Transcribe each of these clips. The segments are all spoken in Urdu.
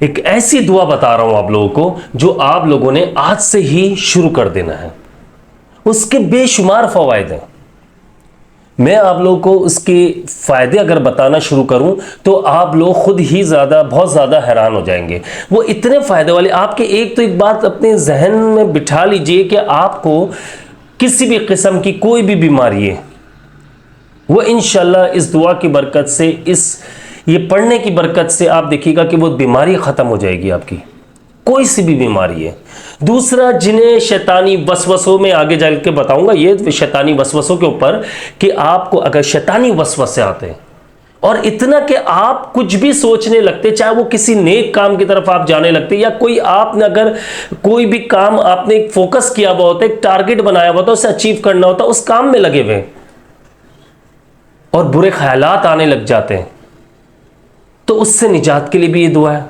ایک ایسی دعا بتا رہا ہوں آپ لوگوں کو جو آپ لوگوں نے آج سے ہی شروع کر دینا ہے. اس کے بے شمار فوائد ہیں. میں آپ لوگوں کو اس کے فائدے اگر بتانا شروع کروں تو آپ لوگ خود ہی بہت زیادہ حیران ہو جائیں گے. وہ اتنے فائدے والے آپ کے ایک بات اپنے ذہن میں بٹھا لیجئے کہ آپ کو کسی بھی قسم کی کوئی بھی بیماری ہے وہ انشاءاللہ اس دعا کی برکت سے یہ پڑھنے کی برکت سے آپ دیکھیے گا کہ وہ بیماری ختم ہو جائے گی آپ کی. کوئی سی بھی بیماری ہے. دوسرا، جنہیں شیطانی وسوسوں میں آگے جا کے بتاؤں گا یہ شیطانی وسوسوں کے اوپر کہ آپ کو اگر شیطانی وسوسے آتے ہیں اور اتنا کہ آپ کچھ بھی سوچنے لگتے، چاہے وہ کسی نیک کام کی طرف آپ جانے لگتے یا کوئی آپ نے اگر کوئی بھی کام آپ نے فوکس کیا ہوا ہوتا، ایک ٹارگٹ بنایا ہوا ہوتا، اسے اچیو کرنا ہوتا، اس کام میں لگے ہوئے اور برے خیالات آنے لگ جاتے ہیں تو اس سے نجات کے لیے بھی یہ دعا ہے.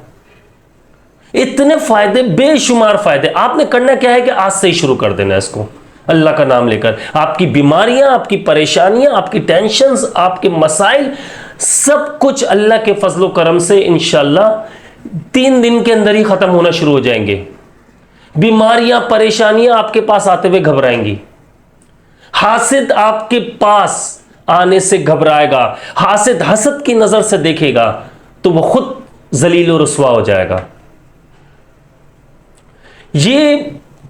اتنے فائدے، بے شمار فائدے. آپ نے کرنا کیا ہے کہ آج سے ہی شروع کر دینا ہے اس کو اللہ کا نام لے کر. آپ کی بیماریاں، آپ کی پریشانیاں، آپ کی ٹینشنز، آپ کے مسائل، سب کچھ اللہ کے فضل و کرم سے انشاءاللہ 3 دن کے اندر ہی ختم ہونا شروع ہو جائیں گے. بیماریاں، پریشانیاں آپ کے پاس آتے ہوئے گھبرائیں گی. حاسد آپ کے پاس آنے سے گھبرائے گا، حاسد حسد کی نظر سے دیکھے گا تو وہ خود ذلیل و رسوا ہو جائے گا. یہ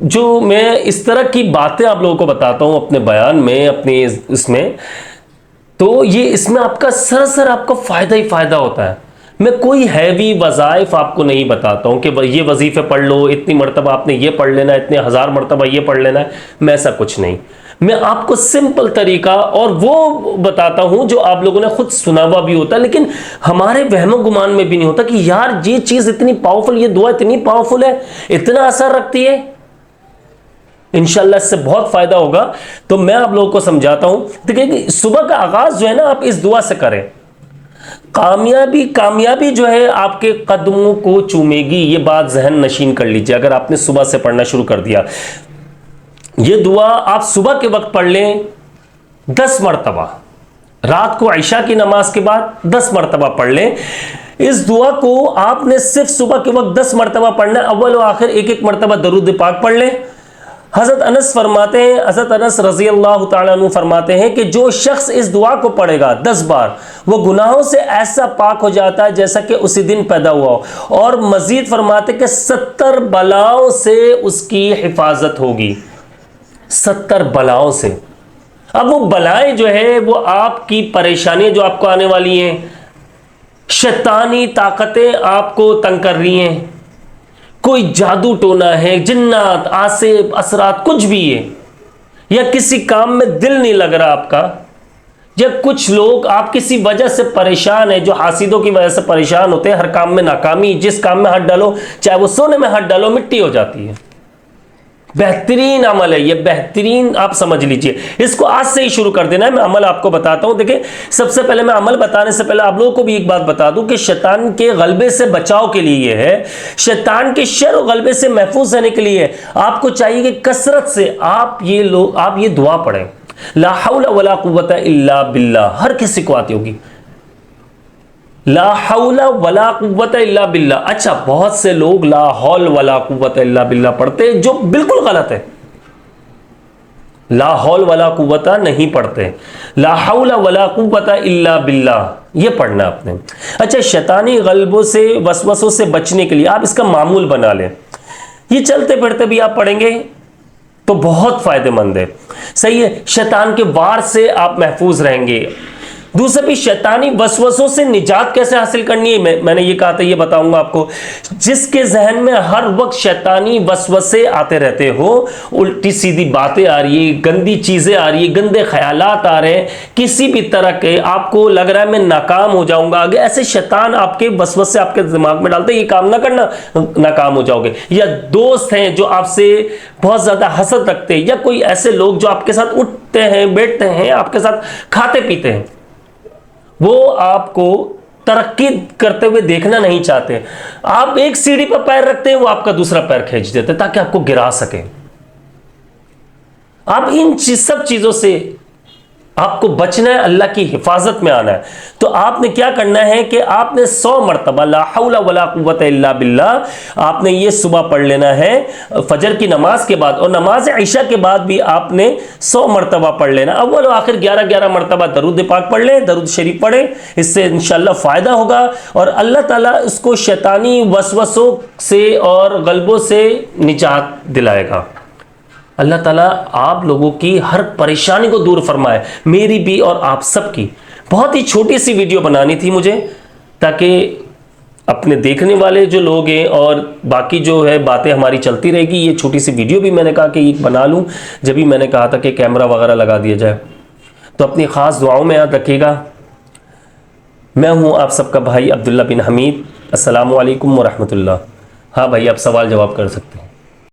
جو میں اس طرح کی باتیں آپ لوگوں کو بتاتا ہوں اپنے بیان میں، اپنے اس میں، تو یہ اس میں آپ کا سراسر آپ کا فائدہ ہی فائدہ ہوتا ہے. میں کوئی ہیوی وظائف آپ کو نہیں بتاتا ہوں کہ یہ وظیفے پڑھ لو، اتنی مرتبہ آپ نے یہ پڑھ لینا ہے، اتنے 1000 مرتبہ یہ پڑھ لینا ہے. میں ایسا کچھ نہیں. میں آپ کو سمپل طریقہ اور وہ بتاتا ہوں جو آپ لوگوں نے خود سنا ہوا بھی ہوتا ہے لیکن ہمارے وہم و گمان میں بھی نہیں ہوتا کہ یار یہ چیز اتنی پاورفل، یہ دعا اتنی پاورفل ہے، اتنا اثر رکھتی ہے. انشاءاللہ اس سے بہت فائدہ ہوگا. تو میں آپ لوگوں کو سمجھاتا ہوں. دیکھیں صبح کا آغاز جو ہے نا آپ اس دعا سے کریں، کامیابی جو ہے آپ کے قدموں کو چومے گی. یہ بات ذہن نشین کر لیجئے. اگر آپ نے صبح سے پڑھنا شروع کر دیا یہ دعا، آپ صبح کے وقت پڑھ لیں 10 مرتبہ، رات کو عشاء کی نماز کے بعد 10 مرتبہ پڑھ لیں. اس دعا کو آپ نے صرف صبح کے وقت 10 مرتبہ پڑھنا ہے. اول و آخر ایک مرتبہ درود پاک پڑھ لیں. حضرت انس فرماتے ہیں، حضرت انس رضی اللہ تعالیٰ عنہ فرماتے ہیں کہ جو شخص اس دعا کو پڑھے گا 10 بار وہ گناہوں سے ایسا پاک ہو جاتا ہے جیسا کہ اسی دن پیدا ہوا ہو. اور مزید فرماتے کہ 70 بلاؤں سے اس کی حفاظت ہوگی. 70 بلاؤں سے. اب وہ بلائیں جو ہے وہ آپ کی پریشانیاں جو آپ کو آنے والی ہیں، شیطانی طاقتیں آپ کو تنگ کر رہی ہیں، کوئی جادو ٹونا ہے، جنات، آسیب، اثرات، کچھ بھی ہے، یا کسی کام میں دل نہیں لگ رہا آپ کا، یا کچھ لوگ آپ کسی وجہ سے پریشان ہیں، جو حاسدوں کی وجہ سے پریشان ہوتے ہیں، ہر کام میں ناکامی، جس کام میں ہاتھ ڈالو، چاہے وہ سونے میں ہاتھ ڈالو مٹی ہو جاتی ہے. بہترین عمل ہے یہ، بہترین. آپ سمجھ لیجئے اس کو آج سے ہی شروع کر دینا ہے. میں عمل آپ کو بتاتا ہوں. دیکھیں سب سے پہلے میں عمل بتانے سے پہلے آپ لوگوں کو بھی ایک بات بتا دوں کہ شیطان کے غلبے سے بچاؤ کے لیے یہ ہے، شیطان کے شر و غلبے سے محفوظ رہنے کے لیے آپ کو چاہیے کہ کثرت سے آپ یہ دعا پڑھیں. لا حول ولا قوت الا باللہ. ہر کسی کو آتی ہوگی لا حول ولا قوت الا باللہ. اچھا بہت سے لوگ لا حول ولا قوت الا باللہ پڑھتے جو بالکل غلط ہے. لا حول ولا قوت نہیں پڑھتے، لا حول ولا قوت الا باللہ یہ پڑھنا آپ نے. اچھا شیطانی غلبوں سے، وسوسوں سے بچنے کے لیے آپ اس کا معمول بنا لیں. یہ چلتے پھرتے بھی آپ پڑھیں گے تو بہت فائدہ مند ہے. صحیح ہے. شیطان کے وار سے آپ محفوظ رہیں گے. دوسرے بھی شیطانی وسوسوں سے نجات کیسے حاصل کرنی ہے، میں نے یہ کہا تھا، یہ بتاؤں گا آپ کو. جس کے ذہن میں ہر وقت شیطانی وسوسے آتے رہتے ہو، الٹی سیدھی باتیں آ رہی ہیں، گندی چیزیں آ رہی ہیں، گندے خیالات آ رہے ہیں، کسی بھی طرح کے آپ کو لگ رہا ہے میں ناکام ہو جاؤں گا آگے، ایسے شیطان آپ کے وسوسے آپ کے دماغ میں ڈالتے یہ کام نہ کرنا، ناکام ہو جاؤ گے. یا دوست ہیں جو آپ سے بہت زیادہ حسد رکھتے ہیں، یا کوئی ایسے لوگ جو آپ کے ساتھ اٹھتے ہیں بیٹھتے ہیں، آپ کے ساتھ کھاتے پیتے ہیں، وہ آپ کو ترقی کرتے ہوئے دیکھنا نہیں چاہتے. آپ ایک سیڑھی پر پیر رکھتے ہیں، وہ آپ کا دوسرا پیر کھینچ دیتے تاکہ آپ کو گرا سکے. آپ ان سب چیزوں سے آپ کو بچنا ہے، اللہ کی حفاظت میں آنا ہے. تو آپ نے کیا کرنا ہے کہ آپ نے 100 مرتبہ لا حول ولا قوت الا باللہ آپ نے یہ صبح پڑھ لینا ہے فجر کی نماز کے بعد، اور نماز عشاء کے بعد بھی آپ نے 100 مرتبہ پڑھ لینا. اول و آخر 11 مرتبہ درود پاک پڑھ لیں، درود شریف پڑھیں، اس سے انشاءاللہ فائدہ ہوگا اور اللہ تعالیٰ اس کو شیطانی وسوسوں سے اور غلبوں سے نجات دلائے گا. اللہ تعالیٰ آپ لوگوں کی ہر پریشانی کو دور فرمائے، میری بھی اور آپ سب کی. بہت ہی چھوٹی سی ویڈیو بنانی تھی مجھے، تاکہ اپنے دیکھنے والے جو لوگ ہیں اور باقی جو ہے باتیں ہماری چلتی رہے گی. یہ چھوٹی سی ویڈیو بھی میں نے کہا کہ یہ بنا لوں، جب ہی میں نے کہا تھا کہ کیمرہ وغیرہ لگا دیا جائے. تو اپنی خاص دعاؤں میں یاد رکھیے گا. میں ہوں آپ سب کا بھائی عبداللہ بن حمید. السلام علیکم ورحمۃ اللہ. ہاں بھائی، آپ سوال جواب کر سکتے ہیں.